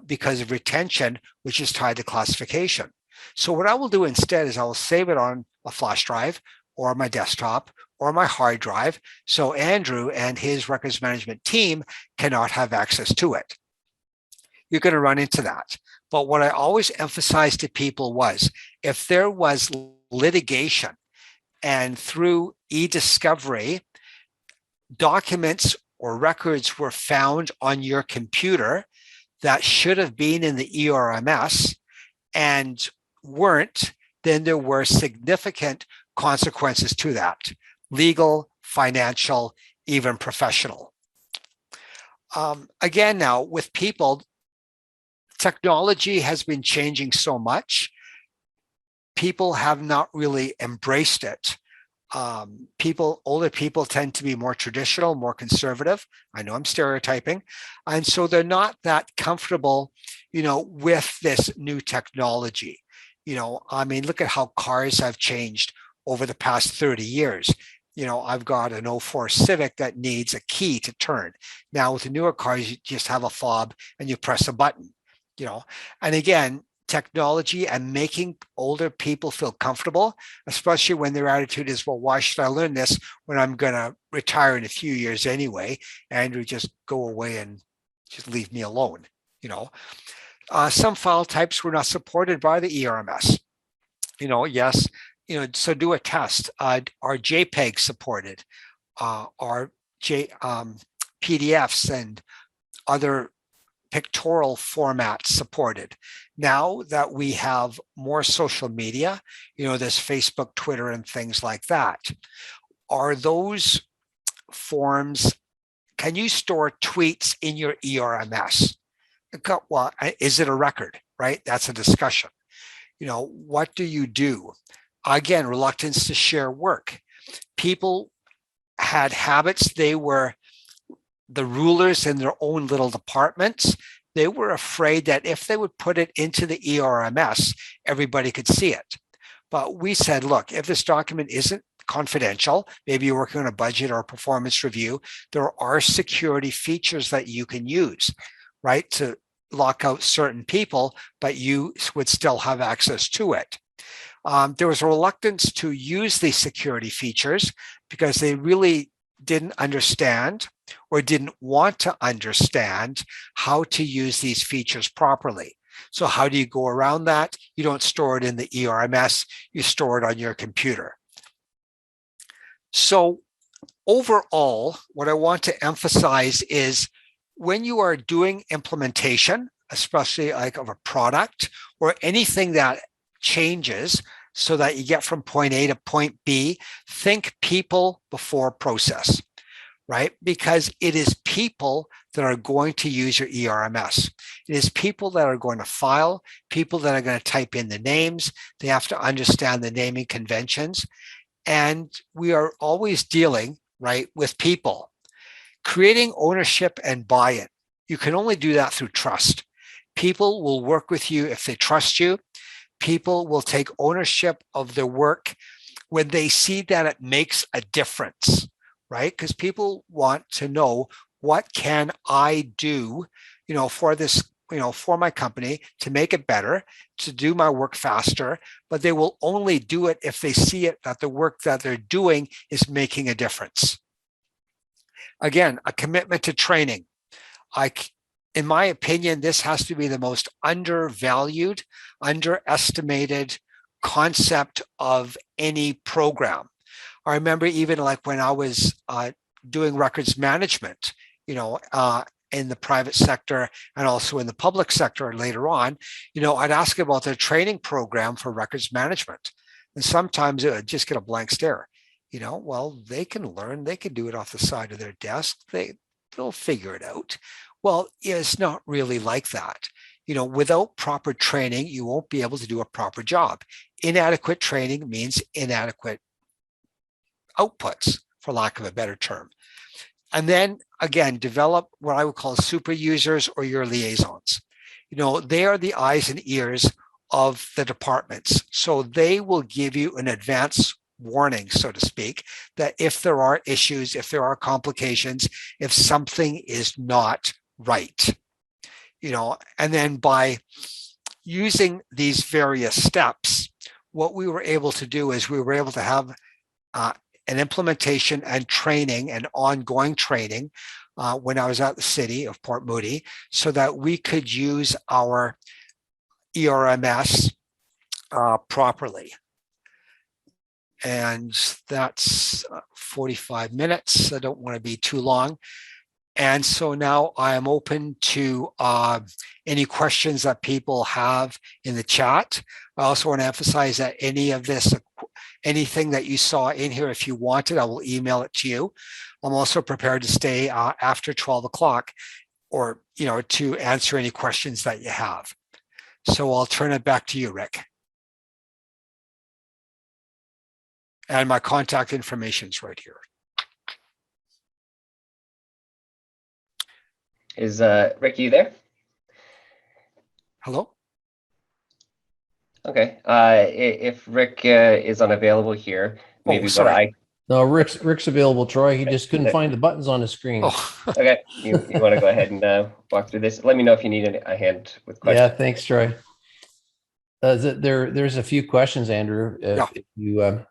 Speaker 2: because of retention, which is tied to classification. So what I will do instead is I will save it on a flash drive or my desktop or my hard drive, so Andrew and his records management team cannot have access to it. You're going to run into that. But what I always emphasized to people was, if there was litigation and through e-discovery, documents or records were found on your computer that should have been in the ERMS and weren't, then there were significant consequences to that: legal, financial, even professional. Again, now with people, technology has been changing so much. People have not really embraced it. Older people tend to be more traditional, more conservative. I know I'm stereotyping. And so they're not that comfortable, with this new technology. I mean, look at how cars have changed over the past 30 years. I've got an '04 Civic that needs a key to turn. Now with the newer cars, you just have a fob and you press a button, and again, technology and making older people feel comfortable, especially when their attitude is, well, why should I learn this when I'm going to retire in a few years anyway? Andrew, just go away and just leave me alone. Some file types were not supported by the ERMS. Yes, so do a test. Are JPEG supported? Are PDFs and other pictorial formats supported? Now that we have more social media, there's Facebook, Twitter, and things like that. Are those forms, can you store tweets in your ERMS? Well, is it a record, right? That's a discussion. What do you do? Again, reluctance to share work. People had habits. They were the rulers in their own little departments. They were afraid that if they would put it into the ERMS, everybody could see it. But we said, look, if this document isn't confidential, maybe you're working on a budget or a performance review, there are security features that you can use, right, to lock out certain people, but you would still have access to it. There was a reluctance to use these security features because they really didn't understand or didn't want to understand how to use these features properly. So how do you go around that? You don't store it in the ERMS, you store it on your computer. So overall, what I want to emphasize is when you are doing implementation, especially like of a product or anything that changes so that you get from point A to point B, think people before process, right? Because it is people that are going to use your ERMS. It is people that are going to file, people that are going to type in the names. They have to understand the naming conventions. And we are always dealing, right, with people. Creating ownership and buy-in. You can only do that through trust. People will work with you if they trust you. People will take ownership of their work when they see that it makes a difference, right? Because people want to know, what can I do, for this, for my company to make it better, to do my work faster, but they will only do it if they see it, that the work that they're doing is making a difference. Again, a commitment to training. In my opinion, this has to be the most undervalued, underestimated concept of any program. I remember even like when I was doing records management, in the private sector and also in the public sector later on, I'd ask about their training program for records management. And sometimes it would just get a blank stare. Well, they can learn, they can do it off the side of their desk. They'll figure it out. Well, it's not really like that. Without proper training, you won't be able to do a proper job. Inadequate training means inadequate outputs, for lack of a better term. And then again, develop what I would call super users or your liaisons. They are the eyes and ears of the departments. So they will give you an advance warning, so to speak, that if there are issues, if there are complications, if something is not right, and then by using these various steps, what we were able to do is we were able to have an implementation and training and ongoing training when I was at the city of Port Moody, so that we could use our ERMS properly. And that's 45 minutes. I don't want to be too long. And so now I am open to any questions that people have in the chat. I also want to emphasize that any of this, anything that you saw in here, if you want it, I will email it to you. I'm also prepared to stay after 12 o'clock or, to answer any questions that you have. So I'll turn it back to you, Rick. And my contact information is right here.
Speaker 3: Is Rick, you there?
Speaker 2: Hello?
Speaker 3: Okay. If Rick is unavailable here, maybe
Speaker 1: No, Rick's available, Troy. He just couldn't find the buttons on the screen.
Speaker 3: Oh. Okay. You want to go ahead and walk through this? Let me know if you need a hand with questions.
Speaker 1: Yeah, thanks, Troy. There's a few questions, Andrew. If you,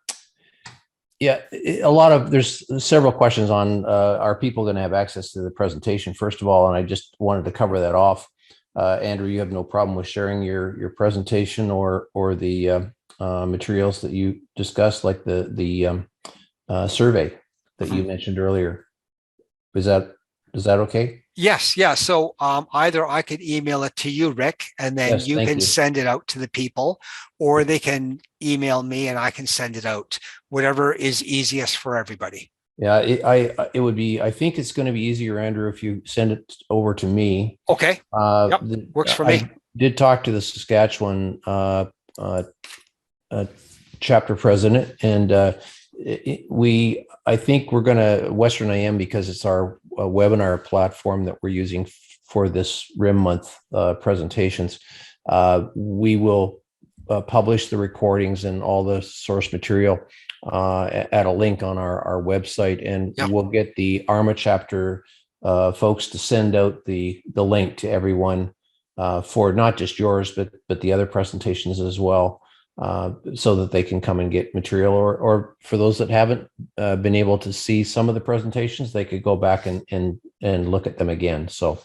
Speaker 1: there's several questions on are people going to have access to the presentation, first of all, and I just wanted to cover that off. Andrew, you have no problem with sharing your presentation or the materials that you discussed, like the survey that you mentioned earlier. Is that okay?
Speaker 2: Yes. Yeah. So either I could email it to you, Rick, and then you can send it out to the people, or they can email me and I can send it out, whatever is easiest for everybody.
Speaker 1: Yeah, it would be, I think it's going to be easier, Andrew, if you send it over to me.
Speaker 2: Okay. Yep. Works for me.
Speaker 1: I did talk to the Saskatchewan chapter president, and I think we're going to Western IM, because it's our webinar platform that we're using for this RIM month presentations. We will publish the recordings and all the source material at a link on our website, and we'll get the ARMA chapter folks to send out the link to everyone for not just yours, but the other presentations as well, so that they can come and get material, or for those that haven't been able to see some of the presentations, they could go back and look at them again. So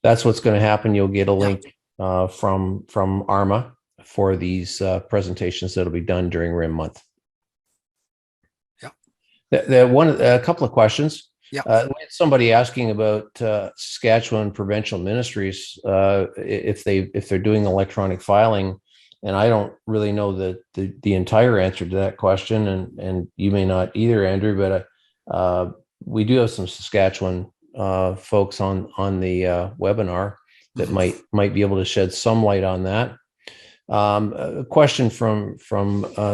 Speaker 1: that's what's going to happen. You'll get a link from ARMA for these presentations that'll be done during RIM month. A couple of questions. We had somebody asking about Saskatchewan Provincial Ministries, if they're doing electronic filing, and I don't really know the entire answer to that question, and you may not either, Andrew. But we do have some Saskatchewan folks on the webinar that might be able to shed some light on that. A question from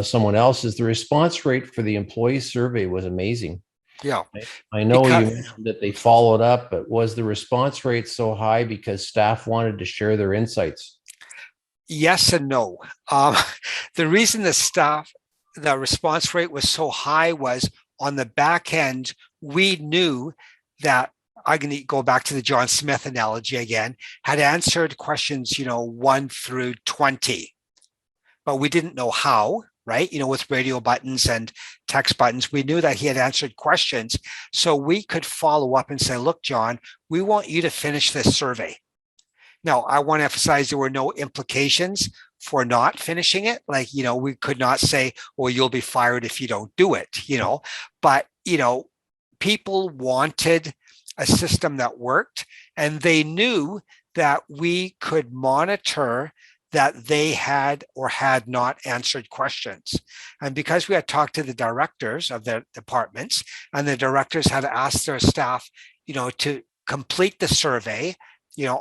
Speaker 1: someone else is: the response rate for the employee survey was amazing.
Speaker 2: Yeah,
Speaker 1: I know you mentioned that they followed up, but was the response rate so high because staff wanted to share their insights?
Speaker 2: Yes and no. The reason the response rate was so high was on the back end, we knew that, I'm going to go back to the John Smith analogy again, had answered questions, 1 through 20, but we didn't know how, right? With radio buttons and text buttons, we knew that he had answered questions. So we could follow up and say, look, John, we want you to finish this survey. Now, I want to emphasize there were no implications for not finishing it. Like, we could not say, well, you'll be fired if you don't do it, but, people wanted a system that worked, and they knew that we could monitor that they had or had not answered questions. And because we had talked to the directors of the departments, and the directors had asked their staff, to complete the survey,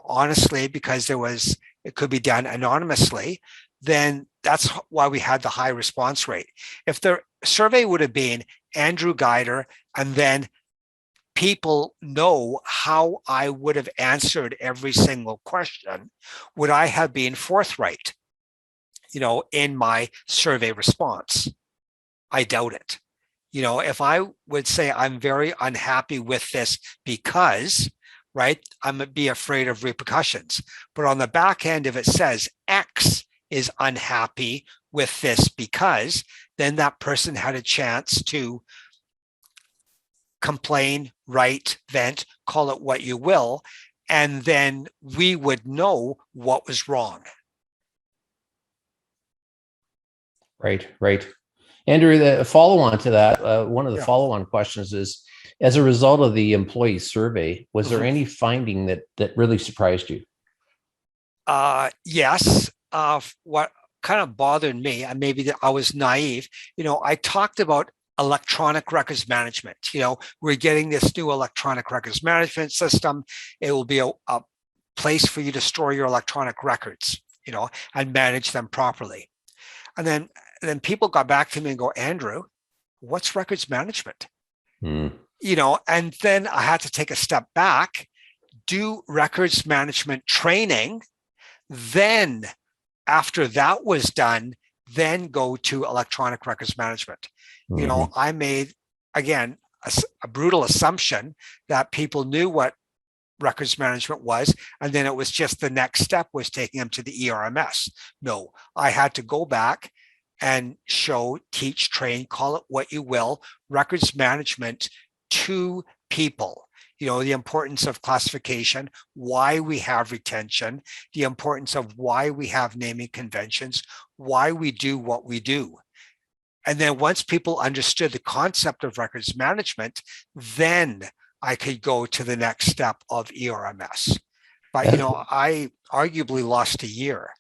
Speaker 2: honestly, because it could be done anonymously, then that's why we had the high response rate. If the survey would have been Andrew Geider, and then people know how I would have answered every single question, would I have been forthright, in my survey response? I doubt it. If I would say I'm very unhappy with this because, right, I'm going to be afraid of repercussions. But on the back end, if it says X is unhappy with this because, then that person had a chance to complain, write, vent, call it what you will, and then we would know what was wrong.
Speaker 1: Right, right. Andrew, the follow-on to that, one of the
Speaker 2: Yeah.
Speaker 1: follow-on questions is, as a result of the employee survey, was there
Speaker 2: Mhm.
Speaker 1: any finding that really surprised you?
Speaker 2: Yes. What kind of bothered me, and maybe that I was naive, I talked about electronic records management. We're getting this new electronic records management system. It will be a place for you to store your electronic records, and manage them properly. And then people got back to me and go, Andrew, what's records management?
Speaker 1: Hmm.
Speaker 2: And then I had to take a step back, do records management training. Then after that was done, then go to electronic records management.
Speaker 1: Mhm.
Speaker 2: I made, again, a brutal assumption that people knew what records management was, and then it was just the next step was taking them to the ERMS. No, I had to go back and show, teach, train, call it what you will, records management to people. The importance of classification, why we have retention, the importance of why we have naming conventions, why we do what we do. And then once people understood the concept of records management, then I could go to the next step of ERMS. But, I arguably lost a year,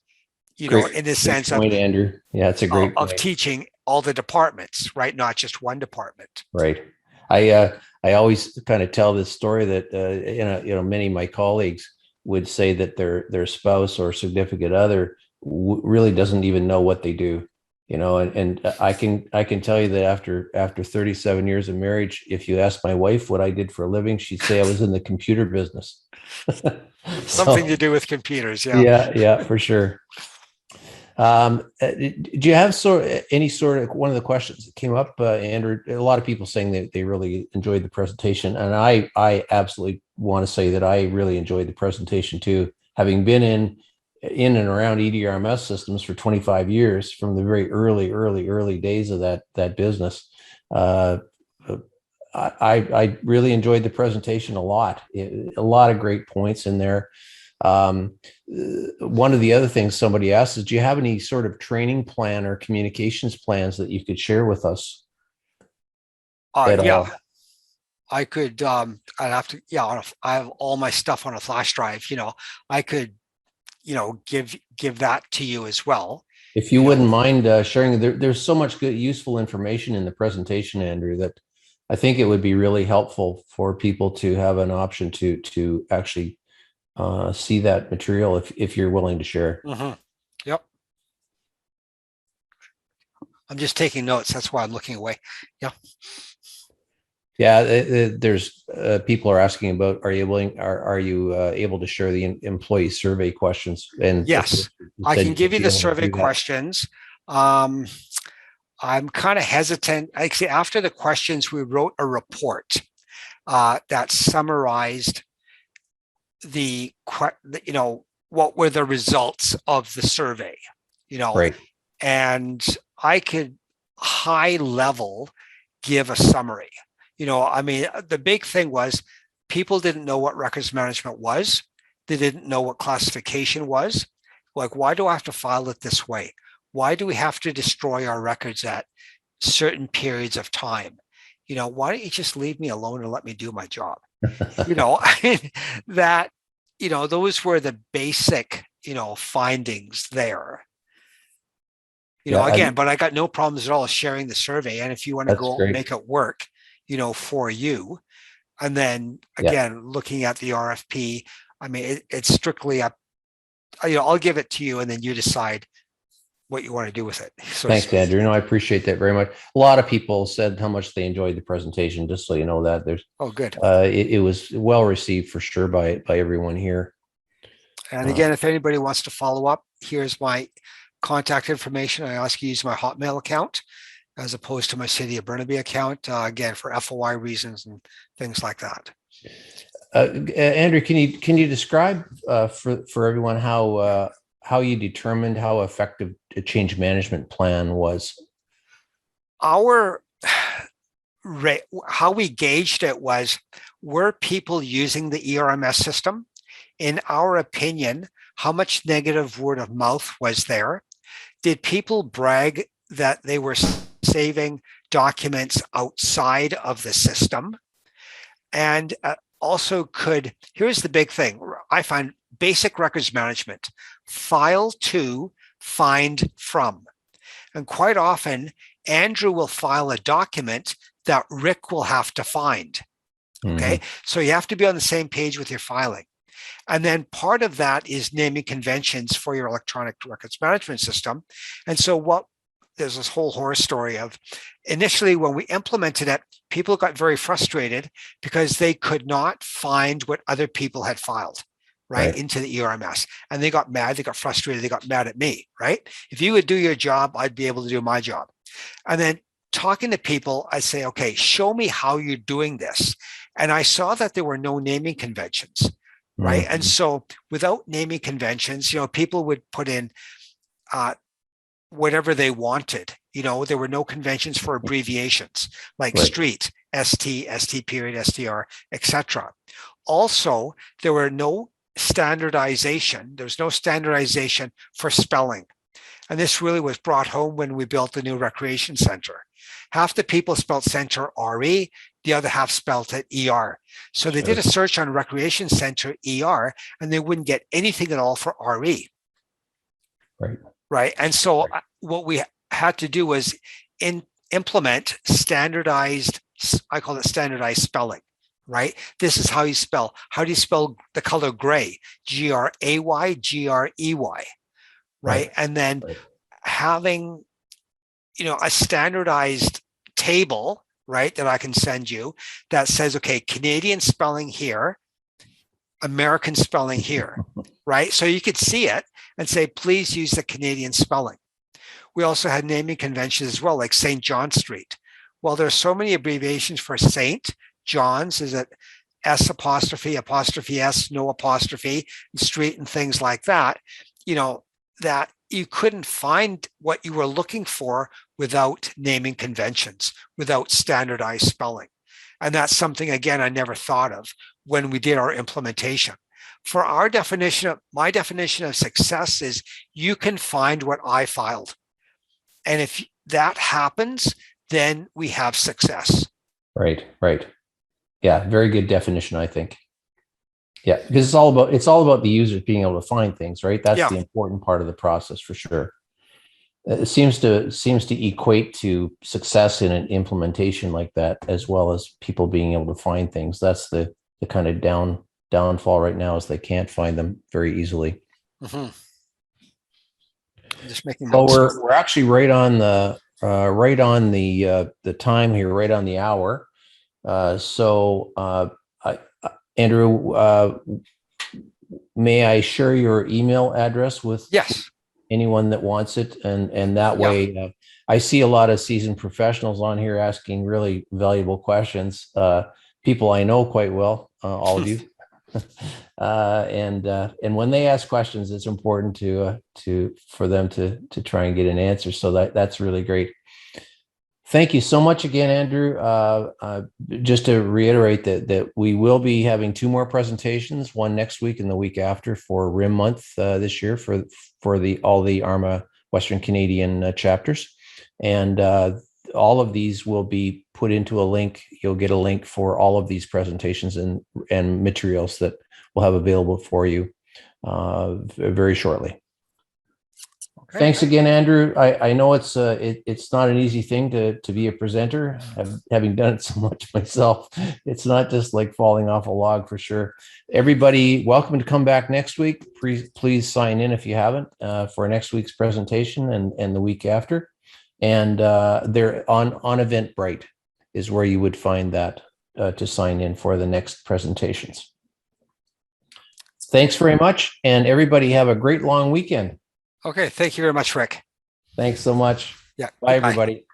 Speaker 1: Great,
Speaker 2: in the
Speaker 1: great
Speaker 2: sense
Speaker 1: point, Andrew. Yeah, it's a great
Speaker 2: of
Speaker 1: point.
Speaker 2: teaching all the departments, right? Not just one department.
Speaker 1: Right. I always kind of tell this story that many of my colleagues would say that their spouse or significant other really doesn't even know what they do. And I can tell you that after 37 years of marriage, if you ask my wife what I did for a living, she'd say I was in the computer business.
Speaker 2: Something to do with computers.
Speaker 1: Yeah, yeah, for sure. Do you have any sort of, one of the questions that came up, Andrew? A lot of people saying that they really enjoyed the presentation, and I absolutely want to say that I really enjoyed the presentation too. Having been in and around EDRMS systems for 25 years, from the very early days of that business, I really enjoyed the presentation a lot. A lot of great points in there. One of the other things somebody asked is, do you have any sort of training plan or communications plans that you could share with us at
Speaker 2: Yeah,
Speaker 1: all?
Speaker 2: I could, I'd have to, I have all my stuff on a flash drive, I could, give that to you as well.
Speaker 1: If you wouldn't mind sharing, there's so much good, useful information in the presentation, Andrew, that I think it would be really helpful for people to have an option to actually see that material if you're willing to share.
Speaker 2: Mm-hmm. Yep. I'm just taking notes. That's why I'm looking away. Yeah.
Speaker 1: Yeah, there's people are asking about, are you willing, are you able to share the employee survey questions? And
Speaker 2: yes, I can give you the survey questions. I'm kind of hesitant. Actually, after the questions, we wrote a report that summarized what were the results of the survey,
Speaker 1: right.
Speaker 2: And I could high level give a summary. The big thing was people didn't know what records management was. They didn't know what classification was. Like, why do I have to file it this way? Why do we have to destroy our records at certain periods of time? Why don't you just leave me alone and let me do my job? That, those were the basic, findings there. Again, but I got no problems at all sharing the survey. And if you want to go make it work, for you. And then again, looking at the RFP, it's strictly up, I'll give it to you and then you decide what you want to do with it. So
Speaker 1: thanks, Andrew. I appreciate that very much. A lot of people said how much they enjoyed the presentation, just so you know that.
Speaker 2: Good.
Speaker 1: It was well received for sure by everyone here.
Speaker 2: And again, if anybody wants to follow up, here's my contact information. I ask you to use my Hotmail account as opposed to my City of Burnaby account, again, for FOI reasons and things like that.
Speaker 1: Andrew, can you describe for everyone how you determined how effective a change management plan was?
Speaker 2: Our how we gauged it was, were people using the ERMS system? In our opinion, how much negative word of mouth was there? Did people brag that they were saving documents outside of the system? And also here's the big thing, I find basic records management, file to, find from. And quite often, Andrew will file a document that Rick will have to find. Okay, so you have to be on the same page with your filing. And then part of that is naming conventions for your electronic records management system. And so there's this whole horror story of, initially when we implemented it, people got very frustrated because they could not find what other people had filed right into the ERMS. And they got mad, they got frustrated, they got mad at me, right? If you would do your job, I'd be able to do my job. And then talking to people, I say, okay, show me how you're doing this. And I saw that there were no naming conventions, right? And so without naming conventions, people would put in whatever they wanted. There were no conventions for abbreviations like street, ST, ST period, STR, etc. Also, there were no standardization. There's no standardization for spelling. And this really was brought home when we built the new recreation center. Half the people spelled center RE, the other half spelled it ER. So they did a search on recreation center ER and they wouldn't get anything at all for RE. Right. And so what we had to do was implement standardized, I call it standardized spelling, right? This is how you spell. How do you spell the color gray? Gray, Grey, right? And then having, a standardized table, right, that I can send you that says, okay, Canadian spelling here, American spelling here, right? So you could see it and say, please use the Canadian spelling. We also had naming conventions as well, like St. John Street. Well, there's so many abbreviations for St. John's, is it S apostrophe, apostrophe S, no apostrophe, and street and things like that, that you couldn't find what you were looking for without naming conventions, without standardized spelling. And that's something, again, I never thought of when we did our implementation. For our definition, my definition of success is you can find what I filed. And if that happens, then we have success.
Speaker 1: Right. Yeah, very good definition, I think. Yeah, because it's all about the users being able to find things, right? That's the important part of the process for sure. It seems to equate to success in an implementation like that, as well as people being able to find things. That's the kind of downfall right now, is they can't find them very easily.
Speaker 2: Just making
Speaker 1: notes.
Speaker 2: Well,
Speaker 1: we're actually right on the time here, right on the hour. Andrew, may I share your email address with anyone that wants it? And that way, I see a lot of seasoned professionals on here asking really valuable questions. People I know quite well, all of you. And when they ask questions, it's important for them to try and get an answer. So that's really great. Thank you so much again, Andrew. Just to reiterate that we will be having 2 more presentations, one next week and the week after, for RIM month this year for all the ARMA Western Canadian chapters. And all of these will be put into a link. You'll get a link for all of these presentations and materials that we'll have available for you very shortly. Okay. Thanks again, Andrew. I know it's not an easy thing to be a presenter, having done it so much myself. It's not just like falling off a log, for sure. Everybody, welcome to come back next week. Please sign in if you haven't for next week's presentation and the week after. And they're on Eventbrite is where you would find that to sign in for the next presentations. Thanks very much, and everybody have a great long weekend.
Speaker 2: Okay, thank you very much, Rick.
Speaker 1: Thanks so much.
Speaker 2: Yeah.
Speaker 1: Bye, everybody.